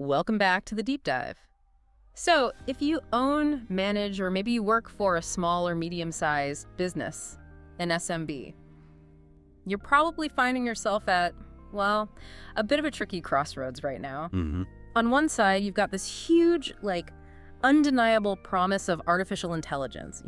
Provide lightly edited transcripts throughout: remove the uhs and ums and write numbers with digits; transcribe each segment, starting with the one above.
Welcome back to the deep dive. So, if you own, manage, or maybe you work for a small or medium-sized business, an SMB, you're probably finding yourself at, well, a bit of a tricky crossroads right now. On one side, you've got this huge, undeniable promise of artificial intelligence,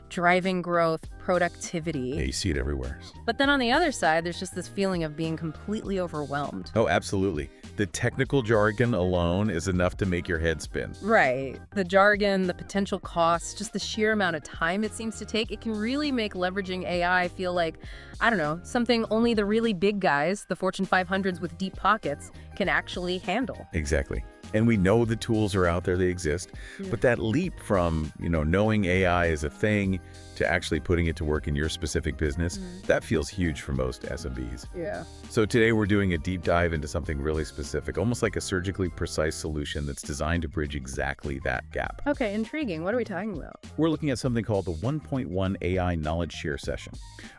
driving growth, productivity. Yeah, you see it everywhere. But then on the other side, there's just this feeling of being completely overwhelmed. Oh, absolutely. The technical jargon alone is enough to make your head spin. Right. The jargon, the potential costs, just the sheer amount of time it seems to take, it can really make leveraging AI feel like, I don't know, something only the really big guys, the Fortune 500s with deep pockets, can actually handle. Exactly. And we know the tools are out there, they exist. But that leap from, knowing AI is a thing to actually putting it to work in your specific business, that feels huge for most SMBs. Yeah. So today we're doing a deep dive into something really specific, almost like a surgically precise solution that's designed to bridge exactly that gap. Okay, intriguing. What are we talking about? We're looking at something called the 1.1 AI Knowledge Share Session.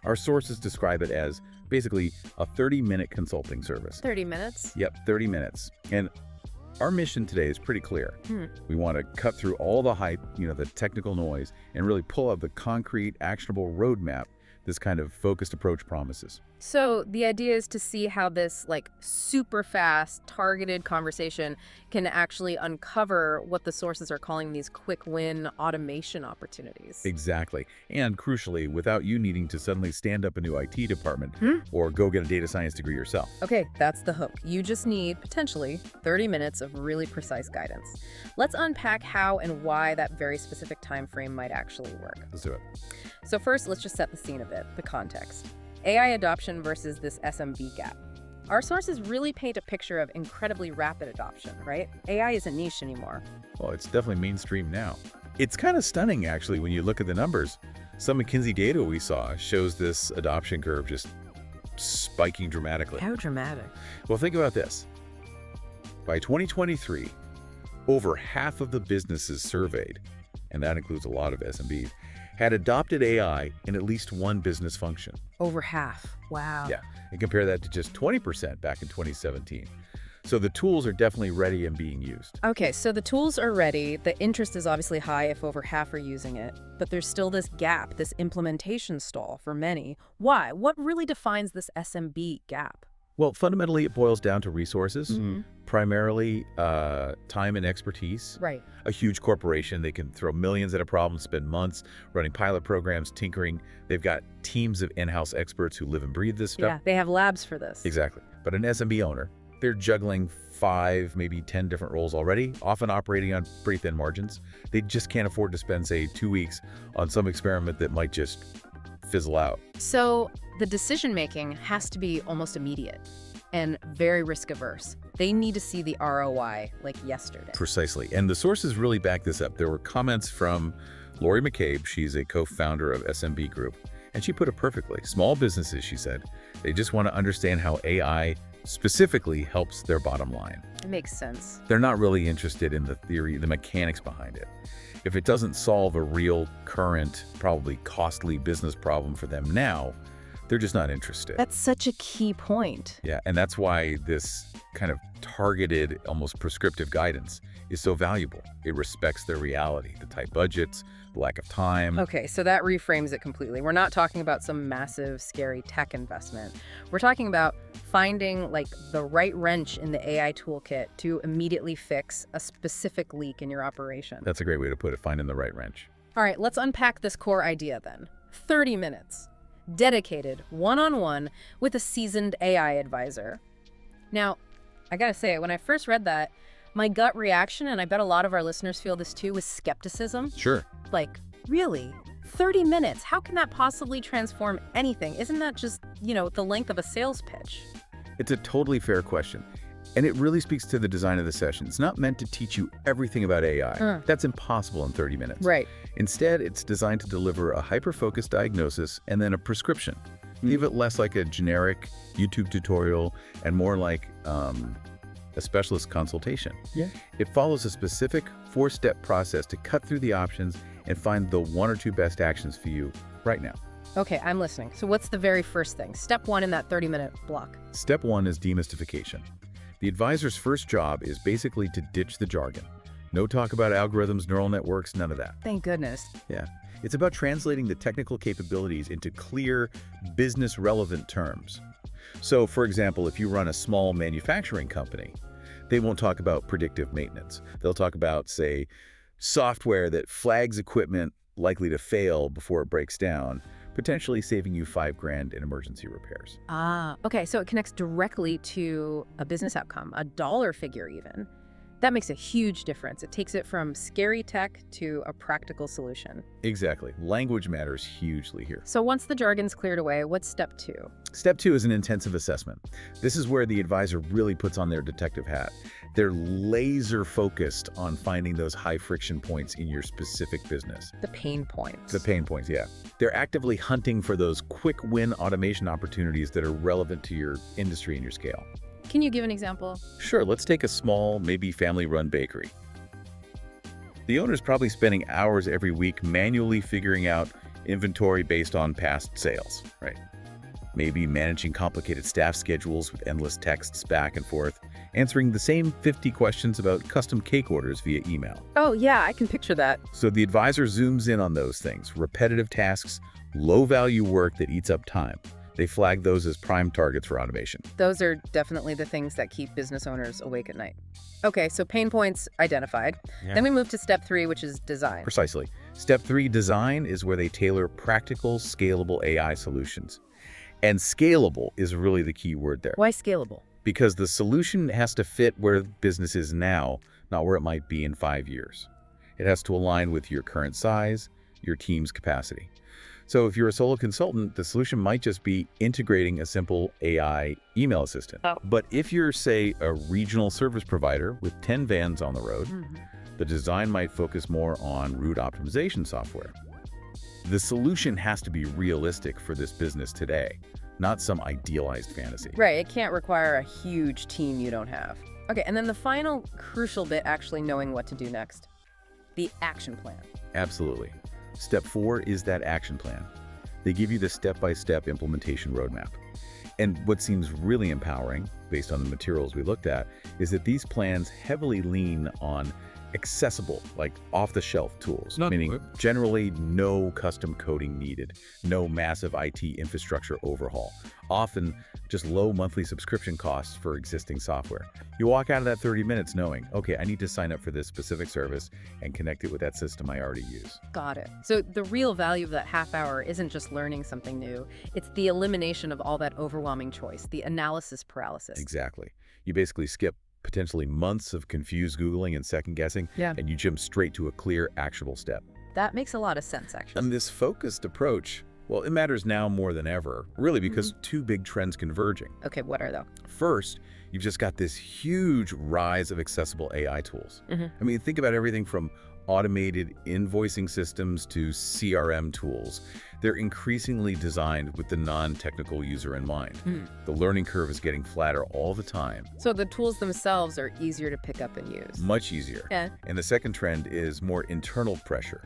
Our sources describe it as basically a 30-minute consulting service. 30 minutes? Yep, 30 minutes. And our mission today is pretty clear. We want to cut through all the hype, the technical noise, and really pull out the concrete, actionable roadmap this kind of focused approach promises. So the idea is to see how this super fast, targeted conversation can actually uncover what the sources are calling these quick win automation opportunities. Exactly. And crucially, without you needing to suddenly stand up a new IT department or go get a data science degree yourself. Okay, that's the hook. You just need, potentially, 30 minutes of really precise guidance. Let's unpack how and why that very specific time frame might actually work. Let's do it. So first, let's just set the scene a bit, the context. AI adoption versus this SMB gap. Our sources really paint a picture of incredibly rapid adoption, right? AI isn't niche anymore. Well, it's definitely mainstream now. It's kind of stunning, actually, when you look at the numbers. Some McKinsey data we saw shows this adoption curve just spiking dramatically. How dramatic? Well, think about this. By 2023, over half of the businesses surveyed, and that includes a lot of SMBs, had adopted AI in at least one business function. Over half. Wow. Yeah, and compare that to just 20% back in 2017. So the tools are definitely ready and being used. Okay, so the tools are ready. The interest is obviously high if over half are using it. But there's still this gap, this implementation stall for many. Why? What really defines this SMB gap? Well, fundamentally, it boils down to resources, primarily time and expertise. Right. A huge corporation, they can throw millions at a problem, spend months running pilot programs, tinkering. They've got teams of in-house experts who live and breathe this stuff. Yeah, they have labs for this. Exactly. But an SMB owner, they're juggling 5, maybe 10 different roles already, often operating on pretty thin margins. They just can't afford to spend, say, 2 weeks on some experiment that might just fizzle out. So the decision-making has to be almost immediate and very risk-averse. They need to see the ROI like yesterday. Precisely. And the sources really back this up. There were comments from Lori McCabe. She's a co-founder of SMB Group. And she put it perfectly. Small businesses, she said, they just want to understand how AI specifically helps their bottom line. It makes sense. They're not really interested in the theory, the mechanics behind it. If it doesn't solve a real, current, probably costly business problem for them now, they're just not interested. That's such a key point. Yeah, and that's why this kind of targeted, almost prescriptive guidance is so valuable. It respects their reality, the tight budgets, the lack of time. Okay, so that reframes it completely. We're not talking about some massive, scary tech investment. We're talking about finding the right wrench in the AI toolkit to immediately fix a specific leak in your operation. That's a great way to put it, finding the right wrench. All right, let's unpack this core idea then. 30 minutes. Dedicated, one-on-one with a seasoned AI advisor. Now, I gotta say, when I first read that, my gut reaction, and I bet a lot of our listeners feel this too, was skepticism. Sure. Really? 30 minutes? How can that possibly transform anything? Isn't that just, the length of a sales pitch? It's a totally fair question. And it really speaks to the design of the session. It's not meant to teach you everything about AI. That's impossible in 30 minutes. Right. Instead, it's designed to deliver a hyper-focused diagnosis and then a prescription. Leave it less like a generic YouTube tutorial and more like a specialist consultation. Yeah. It follows a specific 4-step process to cut through the options and find the 1 or 2 best actions for you right now. Okay, I'm listening. So what's the very first thing? Step 1 in that 30-minute block. Step 1 is demystification. The advisor's first job is basically to ditch the jargon. No talk about algorithms, neural networks, none of that. Thank goodness. Yeah. It's about translating the technical capabilities into clear, business-relevant terms. So, for example, if you run a small manufacturing company, they won't talk about predictive maintenance. They'll talk about, say, software that flags equipment likely to fail before it breaks down, potentially saving you $5,000 in emergency repairs. Okay, so it connects directly to a business outcome, a dollar figure even. That makes a huge difference. It takes it from scary tech to a practical solution. Exactly. Language matters hugely here. So once the jargon's cleared away, what's step 2? Step 2 is an intensive assessment. This is where the advisor really puts on their detective hat. They're laser focused on finding those high friction points in your specific business. The pain points. The pain points, yeah. They're actively hunting for those quick win automation opportunities that are relevant to your industry and your scale. Can you give an example? Sure, let's take a small, maybe family-run bakery. The owner's probably spending hours every week manually figuring out inventory based on past sales, right? Maybe managing complicated staff schedules with endless texts back and forth, answering the same 50 questions about custom cake orders via email. Oh, yeah, I can picture that. So the advisor zooms in on those things, repetitive tasks, low-value work that eats up time. They flag those as prime targets for automation. Those are definitely the things that keep business owners awake at night. Okay, so pain points identified. Yeah. Then we move to step 3, which is design. Precisely. Step 3, design, is where they tailor practical, scalable AI solutions. And scalable is really the key word there. Why scalable? Because the solution has to fit where business is now, not where it might be in 5 years. It has to align with your current size, your team's capacity. So if you're a solo consultant, the solution might just be integrating a simple AI email assistant. Oh. But if you're, say, a regional service provider with 10 vans on the road, the design might focus more on route optimization software. The solution has to be realistic for this business today, not some idealized fantasy. Right, it can't require a huge team you don't have. Okay, and then the final crucial bit, actually knowing what to do next. The action plan. Absolutely. Step 4 is that action plan. They give you the step-by-step implementation roadmap. And what seems really empowering, based on the materials we looked at, is that these plans heavily lean on accessible, like off-the-shelf tools, meaning generally no custom coding needed, no massive IT infrastructure overhaul, often just low monthly subscription costs for existing software. You walk out of that 30 minutes knowing, okay, I need to sign up for this specific service and connect it with that system I already use. Got it. So the real value of that half hour isn't just learning something new, it's the elimination of all that overwhelming choice, the analysis paralysis. Exactly. You basically skip potentially months of confused Googling and second-guessing, and you jump straight to a clear, actionable step. That makes a lot of sense, actually. And this focused approach, well, it matters now more than ever, really because two big trends converging. Okay, what are they? First, you've just got this huge rise of accessible AI tools. I mean, think about everything from automated invoicing systems to CRM tools. They're increasingly designed with the non-technical user in mind. The learning curve is getting flatter all the time. So the tools themselves are easier to pick up and use. Much easier. Yeah. And the second trend is more internal pressure,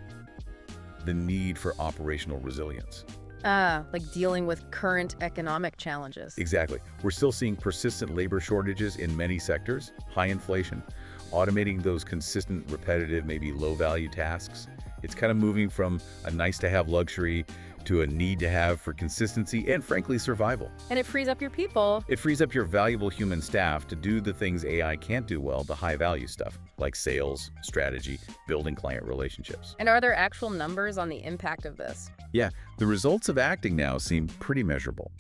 the need for operational resilience. Like dealing with current economic challenges. Exactly. We're still seeing persistent labor shortages in many sectors, high inflation. Automating those consistent, repetitive, maybe low-value tasks. It's kind of moving from a nice-to-have luxury to a need-to-have for consistency and, frankly, survival. And it frees up your people. It frees up your valuable human staff to do the things AI can't do well, the high-value stuff, like sales, strategy, building client relationships. And are there actual numbers on the impact of this? Yeah, the results of acting now seem pretty measurable.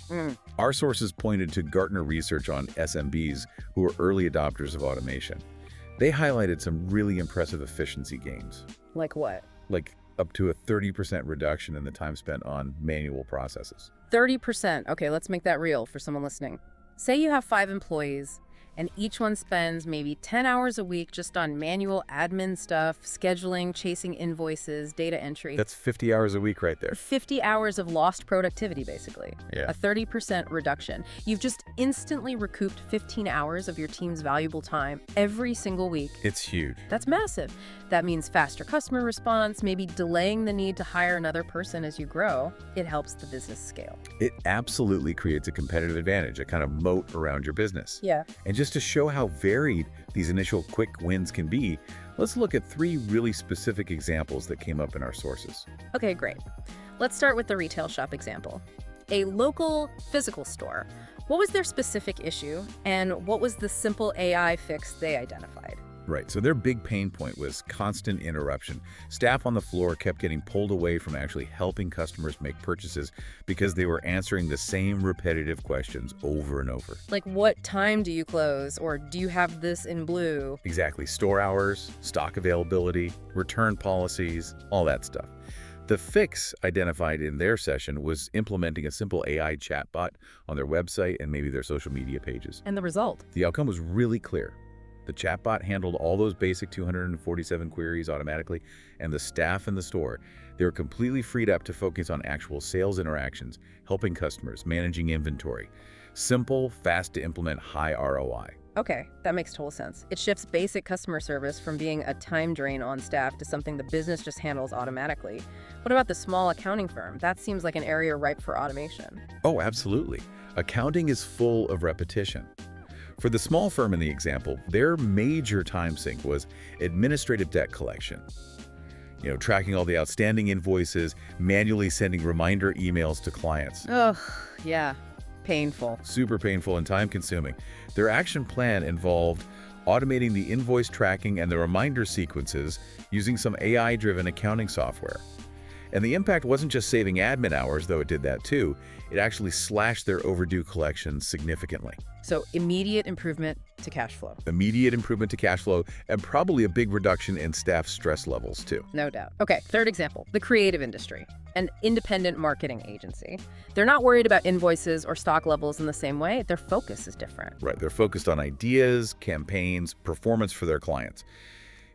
Our sources pointed to Gartner research on SMBs who are early adopters of automation. They highlighted some really impressive efficiency gains. Like what? Like up to a 30% reduction in the time spent on manual processes. 30%. Okay, let's make that real for someone listening. Say you have 5 employees, and each one spends maybe 10 hours a week just on manual admin stuff, scheduling, chasing invoices, data entry. That's 50 hours a week right there. 50 hours of lost productivity, basically. Yeah. A 30% reduction. You've just instantly recouped 15 hours of your team's valuable time every single week. It's huge. That's massive. That means faster customer response, maybe delaying the need to hire another person as you grow. It helps the business scale. It absolutely creates a competitive advantage, a kind of moat around your business. Yeah. And just just to show how varied these initial quick wins can be, let's look at 3 really specific examples that came up in our sources. Okay, great. Let's start with the retail shop example. A local physical store. What was their specific issue, and what was the simple AI fix they identified? Right, so their big pain point was constant interruption. Staff on the floor kept getting pulled away from actually helping customers make purchases because they were answering the same repetitive questions over and over. Like, what time do you close, or do you have this in blue? Exactly, store hours, stock availability, return policies, all that stuff. The fix identified in their session was implementing a simple AI chatbot on their website and maybe their social media pages. And the result? The outcome was really clear. The chatbot handled all those basic 247 queries automatically, and the staff in the store, they were completely freed up to focus on actual sales interactions, helping customers, managing inventory. Simple, fast to implement, high ROI. Okay, that makes total sense. It shifts basic customer service from being a time drain on staff to something the business just handles automatically. What about the small accounting firm? That seems like an area ripe for automation. Oh, absolutely. Accounting is full of repetition. For the small firm in the example, their major time sink was administrative debt collection. Tracking all the outstanding invoices, manually sending reminder emails to clients. Ugh, yeah, painful. Super painful and time-consuming. Their action plan involved automating the invoice tracking and the reminder sequences using some AI-driven accounting software. And the impact wasn't just saving admin hours, though it did that too. It actually slashed their overdue collections significantly. So immediate improvement to cash flow. Immediate improvement to cash flow, and probably a big reduction in staff stress levels too. No doubt. Okay, third example, the creative industry, an independent marketing agency. They're not worried about invoices or stock levels in the same way. Their focus is different. Right, they're focused on ideas, campaigns, performance for their clients.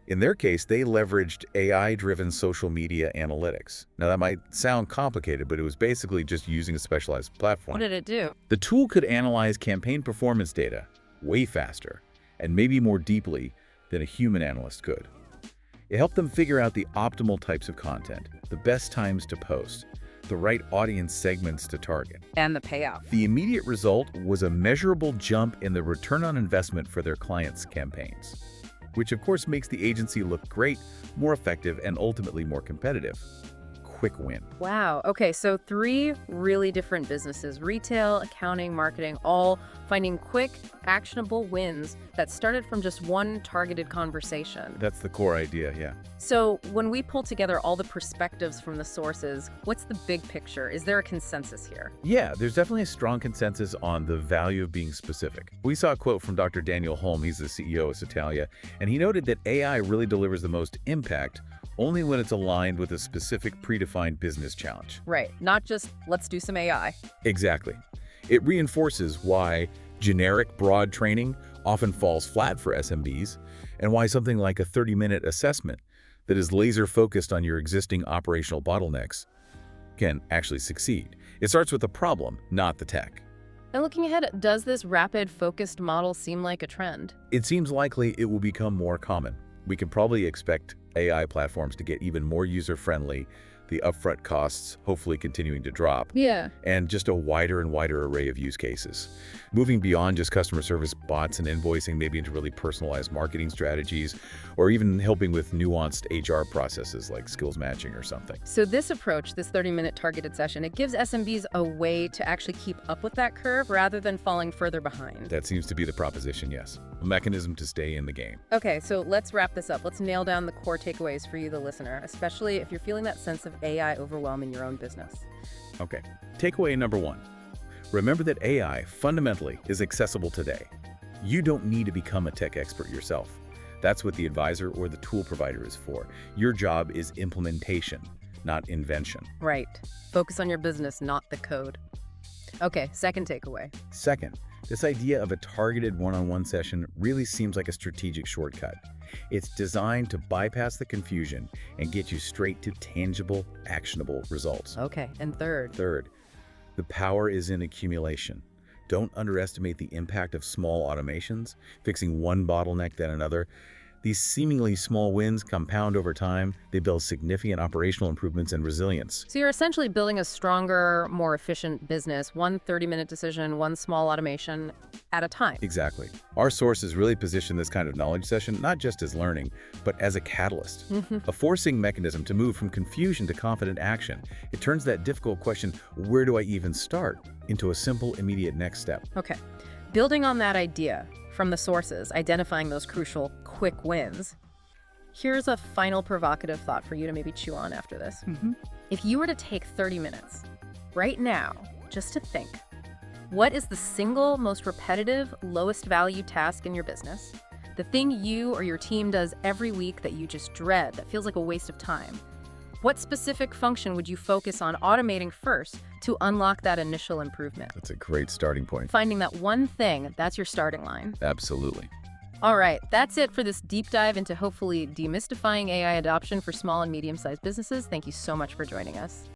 In their case, they leveraged AI-driven social media analytics. Now, that might sound complicated, but it was basically just using a specialized platform. What did it do? The tool could analyze campaign performance data way faster and maybe more deeply than a human analyst could. It helped them figure out the optimal types of content, the best times to post, the right audience segments to target. And the payoff. The immediate result was a measurable jump in the return on investment for their clients' campaigns, which of course makes the agency look great, more effective, and ultimately more competitive. Quick win. Wow. Okay, so 3 really different businesses, retail, accounting, marketing, all finding quick, actionable wins that started from just one targeted conversation. That's the core idea, yeah. So when we pull together all the perspectives from the sources, what's the big picture? Is there a consensus here? Yeah, there's definitely a strong consensus on the value of being specific. We saw a quote from Dr. Daniel Holm, he's the CEO of Satalia, and he noted that AI really delivers the most impact only when it's aligned with a specific predefined business challenge. Right, not just let's do some AI. Exactly. It reinforces why generic broad training often falls flat for SMBs and why something like a 30-minute assessment that is laser focused on your existing operational bottlenecks can actually succeed. It starts with the problem, not the tech. And looking ahead, does this rapid focused model seem like a trend? It seems likely it will become more common. We can probably expect AI platforms to get even more user-friendly, the upfront costs hopefully continuing to drop, and just a wider and wider array of use cases. Moving beyond just customer service bots and invoicing, maybe into really personalized marketing strategies, or even helping with nuanced HR processes like skills matching or something. So this approach, this 30-minute targeted session, it gives SMBs a way to actually keep up with that curve rather than falling further behind. That seems to be the proposition, yes. A mechanism to stay in the game. Okay, so let's wrap this up. Let's nail down the core takeaways for you, the listener, especially if you're feeling that sense of AI overwhelm in your own business. Okay, takeaway number 1. Remember that AI fundamentally is accessible today. You don't need to become a tech expert yourself. That's what the advisor or the tool provider is for. Your job is implementation, not invention. Right. Focus on your business, not the code. Okay, second takeaway. Second, this idea of a targeted one-on-one session really seems like a strategic shortcut. It's designed to bypass the confusion and get you straight to tangible, actionable results. Okay, and third. Third, the power is in accumulation. Don't underestimate the impact of small automations, fixing one bottleneck then another. These seemingly small wins compound over time. They build significant operational improvements and resilience. So you're essentially building a stronger, more efficient business, one 30-minute decision, one small automation at a time. Exactly. Our sources really position this kind of knowledge session not just as learning, but as a catalyst, a forcing mechanism to move from confusion to confident action. It turns that difficult question, where do I even start, into a simple, immediate next step. Okay. Building on that idea from the sources, identifying those crucial quick wins, here's a final provocative thought for you to maybe chew on after this. If you were to take 30 minutes right now just to think, what is the single most repetitive, lowest value task in your business? The thing you or your team does every week that you just dread, that feels like a waste of time. What specific function would you focus on automating first to unlock that initial improvement? That's a great starting point. Finding that one thing, that's your starting line. Absolutely. All right, that's it for this deep dive into hopefully demystifying AI adoption for small and medium-sized businesses. Thank you so much for joining us.